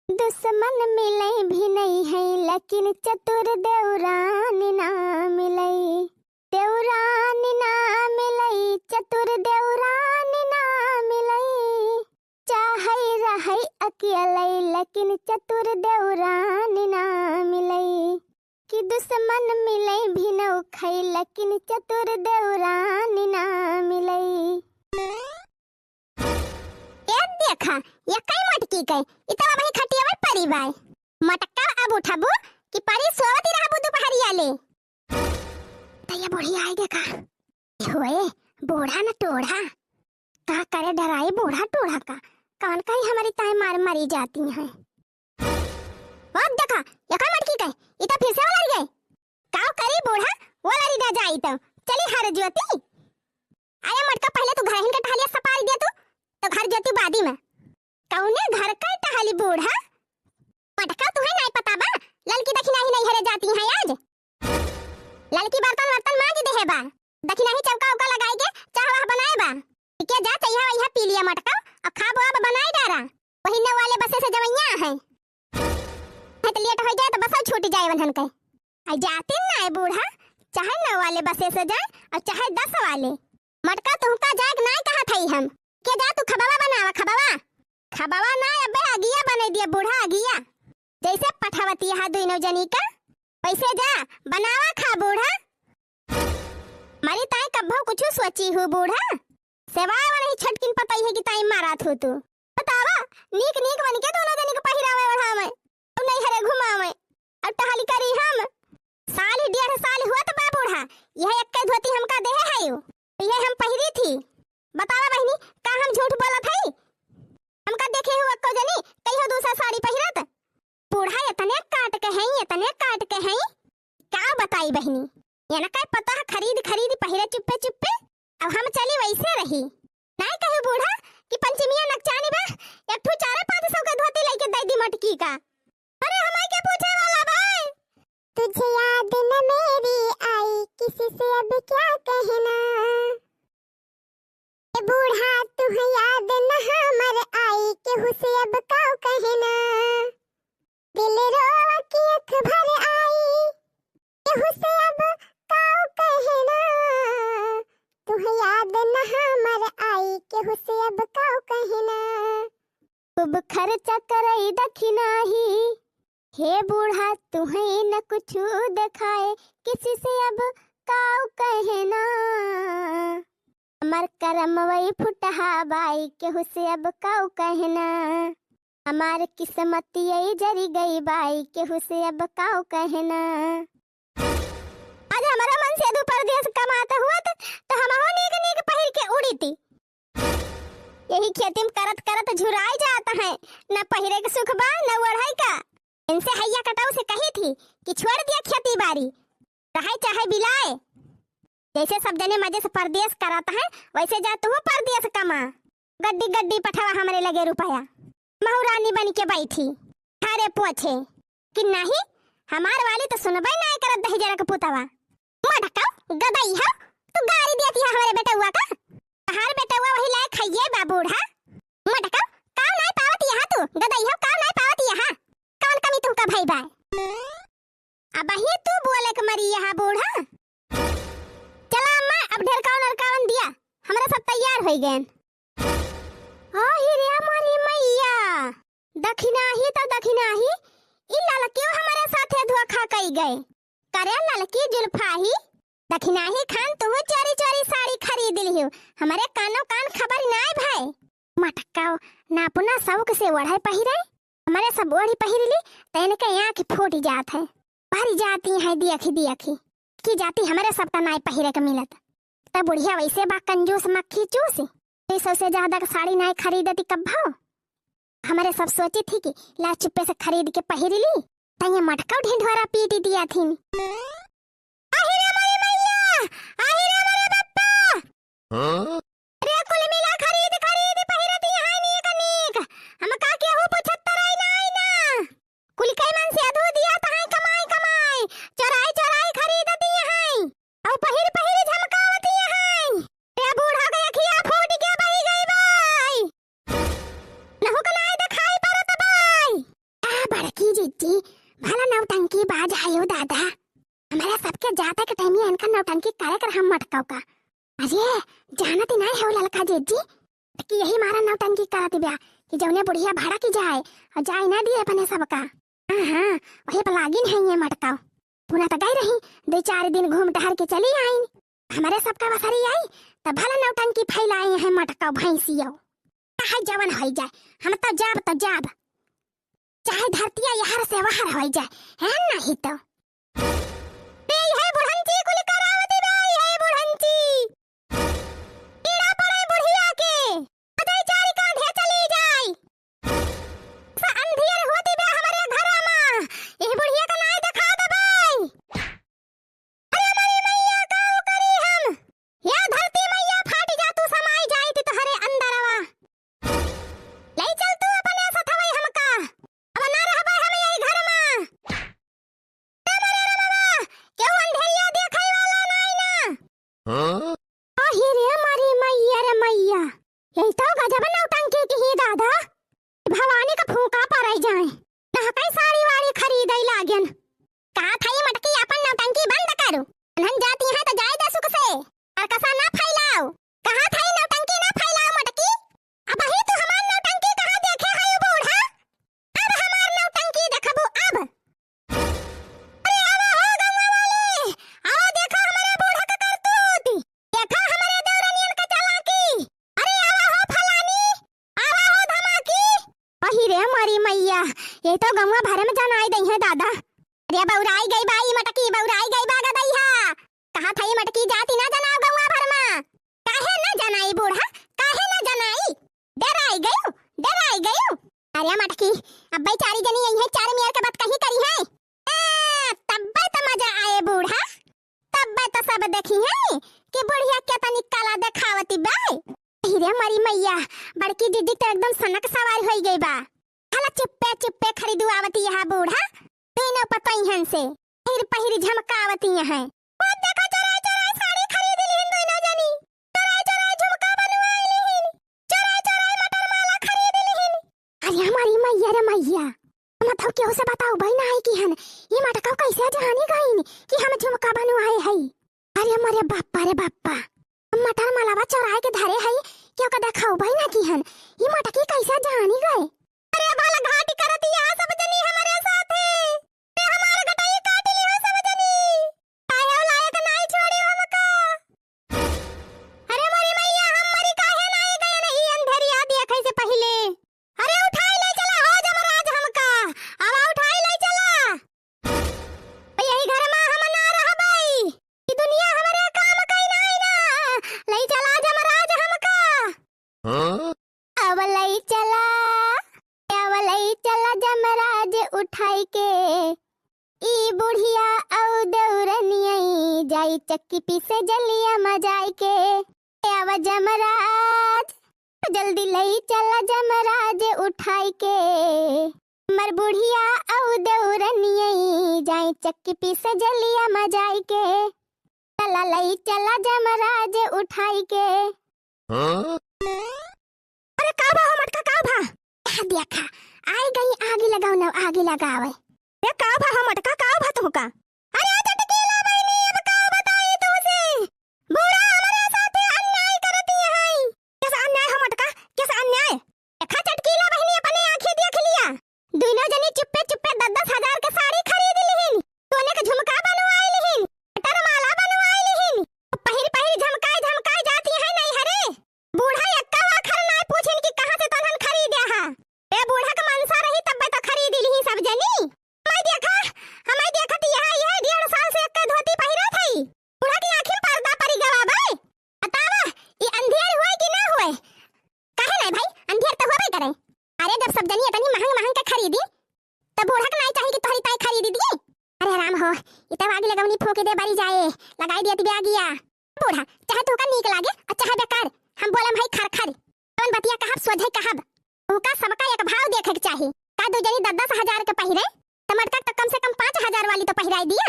दुश्मन मिले भी नहीं है, लेकिन चतुर देवरानी ना मिले। देवरानी ना मिले, चतुर देवरानी ना मिले। चाहे रहे अकेले, लेकिन चतुर देवरानी ना मिले। कि दुश्मन मिले भी न खाई, लेकिन चतुर देवरानी ना मिले। देखा ये कई मटकी कई इतना वही खटिया में परी बाय मटका अब उठाबू कि परी सोवती रहबू दोपहरिया ले। तैया बुढ़िया आई देखा होए बूढ़ा न टोढ़ा का करे डराए बूढ़ा टोढ़ा का कौन कहीं हमारी ताई मार मरी जाती हैं। वो देखा ये कई मटकी कई इतना फिर से लड़ गए काव करे बूढ़ा वो लड़ी ना जाई तो चली हर ज्योति आया मटका पहले तू घर हिन का ढालिया सपारी दे तो घर ज्योति बादी में कौने घर का टहली बूढ़ा मटका तुम्हें नहीं पता बा ललकी दखिना ही नहीं हरे जाती है आज ललकी बर्तन बर्तन मांग दे है बा दखिना ही चौका उका लगाई के चाहवा बनाए बा के जा चाहिए वही पी लिया मटका और खा बो अब बनाई डारा वही न वाले बसे से जवैया है तो लेट हो जाए तो बस छूट जाए वनहन के आई जाते ना है बूढ़ा चाहे न वाले बसे से जाए और चाहे 10 वाले मटका तुमका जाग नहीं कहा थई हम के जा तू खबावा बनावा खबावा ना अबे आगिया बने दिया बूढ़ा आगिया जैसे पठावती है दोनों जनी का पैसे जा बनावा खा बूढ़ा मारी ताई कब्बो कुछ सोची हो बूढ़ा सेवाए नहीं छटकिन पता ही है कि ताई मारा थू तू बतावा नीक नीक बन के दोनों जनी को पहिरावे ओढ़ावे और नहीं हरे घुमावे और टहली करी हम साल 1.5 साल हुआ तो बा बूढ़ा यह एक के धोती हमका दे है यो ये हम पहिरी थी बतावा बहनी का हम झूठ बोला थई हमका देखे हुआ को जनी कहियो दूसरा साड़ी पहिरत बूढ़ा इतने काट के हैं का बताई बहनी ये ना काय पता है खरीद पहिरे चुप्पे अब हम चली वैसे रही नहीं कहे बूढ़ा कि पंचमिया नकचानी बा एक ठो 400-500 का धोती लेके दे दी मटकी का अरे हमारे क्या पूछे वाला भाई तुझे याद न मेरी आई किसी से अब क्या कहना बूढ़ा तुहे याद न हमर आई के हुसे अब काऊ कहना दिल रोवा की अख भर आई के हुसे अब काऊ कहना तुहे याद न हमर आई के हुसे अब काऊ कहना खूब खर्चा करई दखिना ही हे बूढ़ा तुहे न कुछ दिखाए किसी से अब काऊ कहना हमार करम वही फुटहा बाई के हुसे अब काऊ कहना हमार किस्मत यही जरी गई बाई के हुसे अब काऊ कहना आज हमारा मन से परदेश कमाता हुआ तो हम हो नीक नीक पहिर के उड़ी थी यही खेती में करत झुराई जाता है न पहिरे के सुख बा न ओढ़ाई का इनसे हैया कटाऊ से कही थी कि छोड़ दिया खेती बाड़ी रहे चाहे बिलाए जैसे सब जने मजे से परदेश कराता है वैसे जा तू परदेश कमा गड्डी पठावा हमारे लगे रुपया महारानी बन के बैठी थारे पूछे कि नहीं हमार वाली तो सुनबे नहीं करत दही जरा के पुतवा मटका गदई है तू गाड़ी देती है हमारे बेटुआ का हर बेटुआ वही लाए खाइए बा बूढ़ा मटका काम नहीं पावती है तू गदई है काम नहीं पावती है कौन कमी तुमका भाई बा अब ही तू बोले के मरी है बूढ़ा चला अम्मा अब ढेरकावन दिया हमारा सब तैयार हो गए आही रे हमारी मैया दखिना ही इ ललकी हमारे साथे धोखा कई गए करे ललकी जुल्फाही दखिना ही खान तू चोरी साड़ी खरीद लियो हमारे कानो कान खबर नाय भाई मटका नापुना सबक से ओढ़ाई पहिरे हमारे सब ओढ़ी पहिरली तैन के आंख फूट जात है भरी जाती है दियखी की जाती हमारे सबका नाय पहिरे के मिलत तब बुढ़िया वैसे बा कंजूस मक्खी चूस 200 से ज्यादा का साड़ी नाय खरीदती कब भाव हमारे सब सोची थी कि ला चुप्पे से खरीद के पहिर ली तैया मटका ढिंढोरा पीटी दिया थी आहिरे हमारी मैया आहिरे हमारे बप्पा हां रे कुल मिला खरीद पहिरती है नीक हम का के हो 75 आई ना कुल कई मन से अधू दिया त है कमाई चोराई खरीदती है और पहिर झमकावती है रे बूढ़ा के अखिया फूट के बही गई भाई नहु कलाई दिखाई पड़त भाई जीजी भला नौटंकी बाज आयो दादा हमारा सबके जाता के टाइम इनका नौटंकी करे कर हम मटकाओ का अरे जानत ही नहीं हो ललका जीजी कि यही मारा नौटंकी करत ब्या कि जौने बुढ़िया भाड़ा की जाए और जाए ना दिए अपने सबका हाँ वही पलागिन है ये मटकाओ पुना तो गई रही 2-4 दिन घूम टहर के चली आई हमारे सबका बसरी आई तब भला नौटंकी फैलाए हैं मटकाओ भैंसियो चाहे जवन हो जाए हम तो जाब चाहे धरतिया यहाँ से वहां हो जाए है नहीं तो बे है बुढ़ंती कुल करावती बे है बुढ़ंती कीड़ा पड़े बुढ़िया के अदे चारी कांधे चली जाए सा अंधियर होती बे हमारे घर में ए बुढ़िया का नाय दिखा दे बे अरे हमारी मैया काऊ करी हम या धरती मैया फाट जा तू समाई जाई तो हरे अंदरवा ले चल तू अपने सथवई हमका अब ना रहबे हम यही घर में क्यों अंधेरिया देखै वाला नहीं ना हां आही रे हमारी मैया रे मैया यही तो गजब नौटंकी की ही दादा भवानी का फूंका पड़ै जाए ना कई साड़ी वाड़ी खरीदै लागन का थाई मटकी अपन नौटंकी बंद करू अनहन जाती है तो जाए दे सुख से और कसा ना फैलाओ कहां थाई नौटंकी ना फैलाओ मटकी अब ही तो हमार नौटंकी कहां देखे है बूढ़ा अब हमार नौटंकी देखबो अब अरे आवा हो गंगा वाले आओ देखो हमारे बूढ़ा का करतूत देखो हमारे देवरानियन का चालाकी अरे आवा हो फलानी आवा हो धमाकी वही रे हमारी मैया ये तो गंगा भर में जान आई दई है दादा अरे बौराई गई बाई मटकी बौराई गई बागा दैहा कहां थाई मटकी जाती ना जनाओ गंगा भर में काहे ना जनाई बूढ़ा काहे ना जनाई डराई गयो अरे मटकी अब भाई चारी जनी यही है चार मियार के बात कही करी है तब तो मजा आए बूढ़ा तब तो सब देखी है कि बुढ़िया के तनी काला देखावती बाई हीरे मरी मैया बड़की दीदी तो एकदम सनक सवार हो गई बा हला चुप्पे खरीदू आवती यहाँ बूढ़ा तीनों पतई हन से पहिर झमकावती है वो देखो चराई साड़ी खरीद लीन दोनों जनी चराई झुमका बनवाई लीन चराई मटर माला खरीद लीन अरे हमारी मैया रे मैया हम तो क्यों से बताओ भाई ना है कि हन ये मटका कैसे जानी गई कि हम झुमका बनवाए है अरे हमारे बाप्पा हम मटर माला चराई के धरे है क्यों का देखाओ भाई ना कि हन ये मटकी कैसे जानी गए अरे बाला घाटी करती है सब जनी हमारे साथ है हमारे गटाई काट ली हो सब जनी काहे लायक नहीं छोड़ी हमका अरे मोरी मैया हम मरी काहे नहीं गए नहीं अंधेरिया देखे से पहले अरे उठाई ले चला हो जमराज हमका अब उठाई ले चला यही घर में हम ना रहबै ई दुनिया हमरे काम कई नहीं ना ले चला जमराज हमका अब ले चला जमराज उठाई के ई बुढ़िया औ दौरनियई जाई चक्की पीसे जलिया मजाई के अब जमराज जल्दी लई चला जमराज उठाई के मर बुढ़िया औ दौरनियई जाई चक्की पीसे जलिया मजाई के चला लई चला जमराज उठाई के अरे का भा मटका का भा देखा आई गई आगे लगाओ ना आगे लगावे ये का भा हम मटका का भा तुमका अरे चटकीला बहनी अब का बताई तुसे बूढ़ा हमारे साथ अन्याय करती है कैसा अन्याय हम मटका कैसा अन्याय देखा चटकीला बहनी अपने आंखें देख लिया दोनों जनी चुप्पे 10-10 हजार के साड़ी खरीद लीन सोने का झुमका बनवाई लीन मटर माला बनवाई लीन पहिर झमकाई जाती है नहीं हरे बूढ़ा यक्का आखर ना पूछिन कि कहां से तनहन खरीदे हा ए बूढ़ा का मनसा रही तब तो खरीद ली सब जनी हमें देखत यह 1.5 साल से एक धोती पहिरा थई बूढ़ा की आंखें पर्दा पड़ी गवा भाई बतावा ये अंधेर हुए कि ना हुए काहे नहीं भाई अंधेर तो होबे करे अरे जब सब जनी इतनी महंग का खरीदी तब बूढ़ा का नहीं चाहिए कि तोहरी ताई खरीद दी अरे आराम हो इतना आग लगवनी फोके दे बारी जाए लगाई दिया तिबे आगिया बूढ़ा चाहे तो का नीक लागे और चाहे बेकार हम बोलम भाई खरखर कौन बतिया कहब सोझे कहब उनका सबका एक भाव देखे के चाहिए का दो जनी 10-10 हजार के पहिरे टमाटर तो कम से कम 5,000 वाली तो पहिराई दिया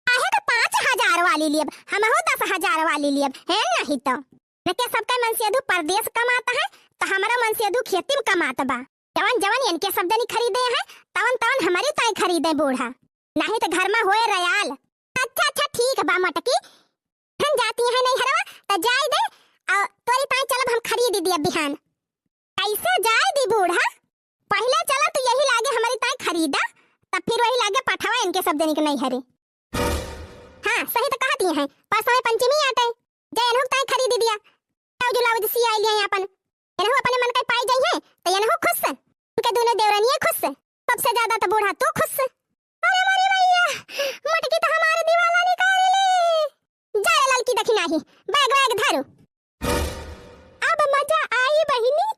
आहे तो 5,000 वाली लियब हम हो 10,000 वाली लियब है नहीं तो नके सबका मनसेदु परदेश कमाता है तो हमारा मनसेदु खेती में कमाता बा जवन इनके सब जनी खरीदे हैं तवन हमारी ताई खरीदे बूढ़ा, नहीं तो घर में होए रयाल। अच्छा अच्छा ठीक है बा मटकी, हम जाती है नहीं हरवा तो जाए दे और तोरी ताई चलब हम खरीद दिया बिहान। कैसे जाए दी बूढ़ा, पहले चला तो यही लागे हमारी ताई खरीदा, तब फिर वही लागे पठावा इनके सब देने के नहीं हरे। हाँ सही तो कहती हैं, परसों में पंचमी आते जय अनहुक ताई खरीद दिया, जो लावज सी आई लिया अपन एनहु अपने मन का पाई गई है तो एनहु खुश है, उनके दोनों देवरानियां खुश है, सबसे ज्यादा तो बूढ़ा तू खुश है। अरे मारी भैया मटकी तो हमारे दीवाला निकाल ली, जा लड़की देखी नहीं, बैग बैग धरो, अब मजा आई बहिनी।